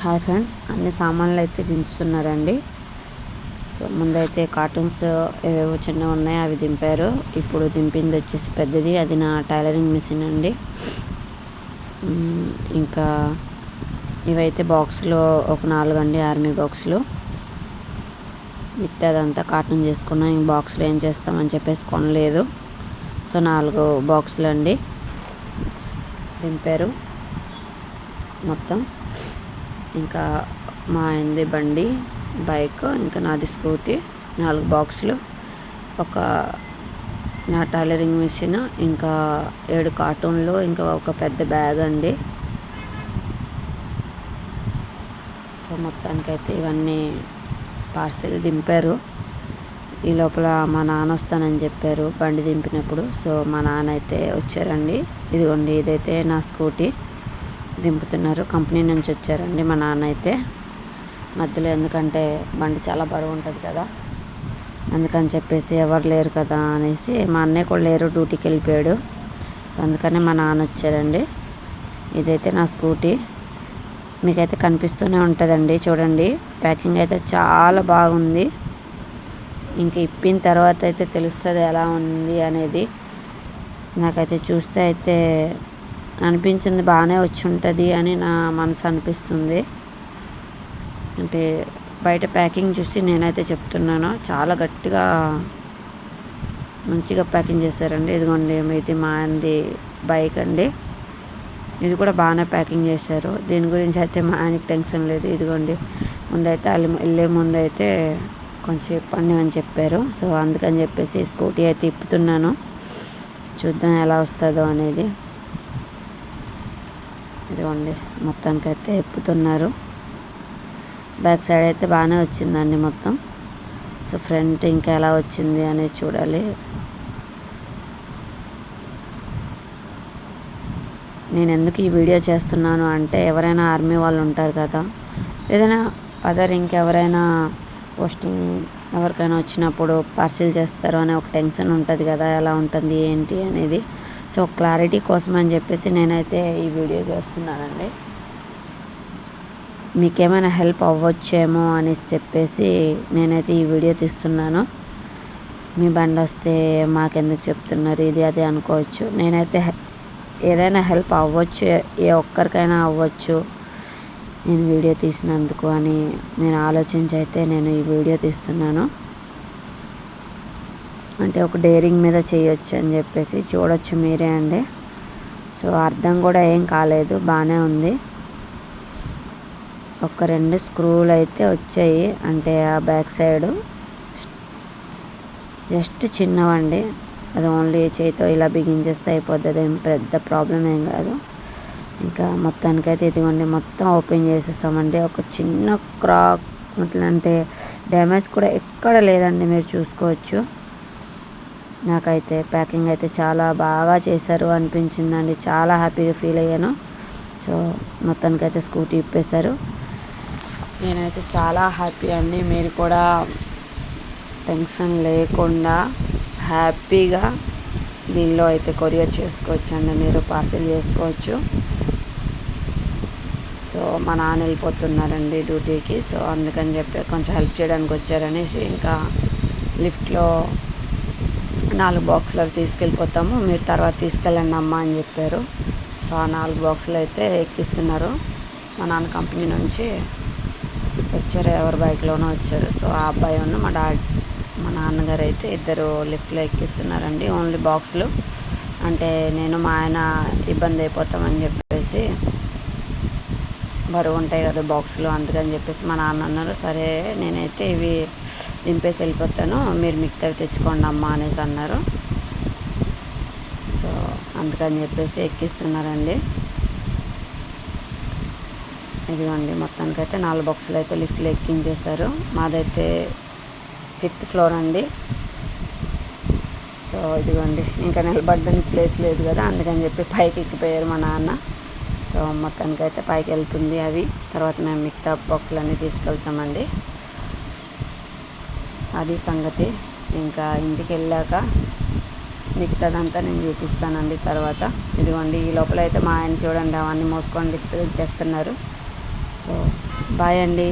Hi friends, అన్ని సామాన్లు అయితే దించుతున్నారండి. సో ముందైతే కార్టూన్స్ ఏవేవో చిన్నవి ఉన్నాయి, అవి దింపారు. ఇప్పుడు దింపింది వచ్చేసి పెద్దది, అది నా టైలరింగ్ మిషన్ అండి. ఇంకా ఇవైతే బాక్స్లో ఒక 4 అండి, ఆర్మీ బాక్సులు. మిగతాదంతా కార్టూన్ చేసుకున్నాం. ఈ బాక్స్లో ఏం చేస్తామని చెప్పేసి కొనలేదు. సో 4 బాక్సులు అండి దింపారు మొత్తం. ఇంకా మా ఆయనది బండి, బైక్, ఇంకా నాది స్కూటీ. 4 బాక్సులు, ఒక నా టైలరింగ్ మిషన్, ఇంకా 7 కార్టూన్లు, ఇంకా ఒక పెద్ద బ్యాగ్ అండి. సో మొత్తానికైతే ఇవన్నీ పార్సిల్ దింపారు. ఈ లోపల మా నాన్న వస్తానని చెప్పారు బండి దింపినప్పుడు. సో మా నాన్న అయితే వచ్చారండి. ఇదిగోండి, ఇదైతే నా స్కూటీ దింపుతున్నారు. కంపెనీ నుంచి వచ్చారండి మా నాన్న అయితే. మధ్యలో ఎందుకంటే బండి చాలా బరువు ఉంటుంది కదా, అందుకని చెప్పేసి ఎవరు లేరు కదా అనేసి, మా అన్నయ్య కూడా లేరు, డ్యూటీకి వెళ్ళిపోయాడు. సో అందుకని మా నాన్న వచ్చారండి. ఇదైతే నా స్కూటీ, మీకైతే కనిపిస్తూనే ఉంటుందండి. చూడండి, ప్యాకింగ్ అయితే చాలా బాగుంది. ఇంక ఇప్పిన తర్వాత అయితే తెలుస్తుంది ఎలా ఉంది అనేది. నాకైతే చూస్తే అయితే అనిపించింది బాగానే వచ్చి ఉంటుంది అని నా మనసు అనిపిస్తుంది. అంటే బయట ప్యాకింగ్ చూసి నేనైతే చెప్తున్నాను, చాలా గట్టిగా మంచిగా ప్యాకింగ్ చేశారండి. ఇదిగోండి, ఇది మా ఆయనది బైక్ అండి. ఇది కూడా బాగానే ప్యాకింగ్ చేశారు. దీని గురించి అయితే మా ఆయనకి టెన్షన్ లేదు. ఇదిగోండి, ముందైతే వెళ్ళే ముందు అయితే కొంచెం ఇప్పండి అని చెప్పారు. సో అందుకని చెప్పేసి స్కూటీ అయితే ఇప్పుతున్నాను, చూద్దాం ఎలా వస్తుందో అనేది. ఇదిగోండి, మొత్తానికైతే ఇప్పుతున్నారు. బ్యాక్ సైడ్ అయితే బాగానే వచ్చిందండి మొత్తం. సో ఫ్రంట్ ఇంకా ఎలా వచ్చింది అనేది చూడాలి. నేను ఎందుకు ఈ వీడియో చేస్తున్నాను అంటే, ఎవరైనా ఆర్మీ వాళ్ళు ఉంటారు కదా, ఏదైనా అదర్ ఇంకెవరైనా పోస్టింగ్ ఎవరికైనా వచ్చినప్పుడు పార్సిల్ చేస్తారు అనే ఒక టెన్షన్ ఉంటుంది కదా, ఎలా ఉంటుంది ఏంటి అనేది. సో క్లారిటీ కోసం అని చెప్పేసి నేనైతే ఈ వీడియో చేస్తున్నానండి. మీకేమైనా హెల్ప్ అవ్వచ్చేమో అనేసి చెప్పేసి నేనైతే ఈ వీడియో తీస్తున్నాను. మీ బండి వస్తే మాకెందుకు చెప్తున్నారు ఇది అది అనుకోవచ్చు. నేనైతే ఏదైనా హెల్ప్ అవ్వచ్చు, ఏ ఒక్కరికైనా అవ్వచ్చు నేను వీడియో తీసినందుకు అని నేను ఆలోచించి అయితే నేను ఈ వీడియో తీస్తున్నాను. అంటే ఒక డేరింగ్ మీద చేయొచ్చు అని చెప్పేసి చూడొచ్చు మీరే అండి. సో అర్థం కూడా ఏం కాలేదు, బాగానే ఉంది. ఒక 2 స్క్రూలు అయితే వచ్చాయి, అంటే ఆ బ్యాక్ సైడు జస్ట్ చిన్నవండి. అది ఓన్లీ చేతితో ఇలా బిగించేస్తే అయిపోతుంది, ఏం పెద్ద ప్రాబ్లం ఏం కాదు. ఇంకా మొత్తానికైతే ఇదిగోండి, మొత్తం ఓపెన్ చేసేసామండి. ఒక చిన్న క్రాక్ అంటే డ్యామేజ్ కూడా ఎక్కడ లేదండి, మీరు చూసుకోవచ్చు. నాకైతే ప్యాకింగ్ అయితే చాలా బాగా చేశారు అనిపించిందండి, చాలా హ్యాపీగా ఫీల్ అయ్యాను. సో మొత్తానికైతే స్కూటీ ఇప్పేశారు. నేనైతే చాలా హ్యాపీ అండి. మీరు కూడా టెన్షన్ లేకుండా హ్యాపీగా దీనిలో అయితే కొరియర్ చేసుకోవచ్చు అండి, మీరు పార్సిల్ చేసుకోవచ్చు. సో మా నాన్న వెళ్ళిపోతున్నారండి డ్యూటీకి. సో అందుకని చెప్పి కొంచెం హెల్ప్ చేయడానికి వచ్చారనేసి, ఇంకా లిఫ్ట్లో 4 బాక్సులు తీసుకెళ్ళిపోతాము, మీరు తర్వాత తీసుకెళ్ళండి అమ్మ అని చెప్పారు. సో ఆ 4 బాక్సులు అయితే ఎక్కిస్తున్నారు. మా నాన్న కంపెనీ నుంచి వచ్చారు, ఎవరి బైక్లోనో వచ్చారు. సో ఆ అబ్బాయి ఉన్న మా నాన్నగారు అయితే ఇద్దరు లిఫ్ట్లో ఎక్కిస్తున్నారండి. ఓన్లీ బాక్సులు అంటే నేను మా ఆయన ఇబ్బంది అయిపోతామని చెప్పేసి, బరువు ఉంటాయి కదా బాక్సులు, అందుకని చెప్పేసి మా నాన్న అన్నారు, సరే నేనైతే ఇవి దింపేసి వెళ్ళిపోతాను, మీరు మిగతావి తెచ్చుకోండి అమ్మ అనేసి అన్నారు. సో అందుకని చెప్పేసి ఎక్కిస్తున్నారండి. ఇదిగోండి, మొత్తానికైతే 4 బాక్సులు అయితే లిఫ్ట్లో ఎక్కించేశారు. మాదైతే 5th ఫ్లోర్ అండి. సో ఇదిగోండి, ఇంకా నిలబడడానికి ప్లేస్ లేదు కదా, అందుకని చెప్పి పైకి ఎక్కిపోయారు మా నాన్న. సో మొత్తానికైతే పైకి వెళ్తుంది అవి, తర్వాత మేము మిగతా బాక్సులు అన్నీ తీసుకెళ్తామండి. అది సంగతి. ఇంకా ఇంటికి వెళ్ళాక మిగతాదంతా నేను చూపిస్తానండి తర్వాత. ఇదిగోండి, ఈ లోపల అయితే మా ఆయన చూడండి అవన్నీ మోసుకొని తెస్తున్నారు. సో బాయ్ అండి.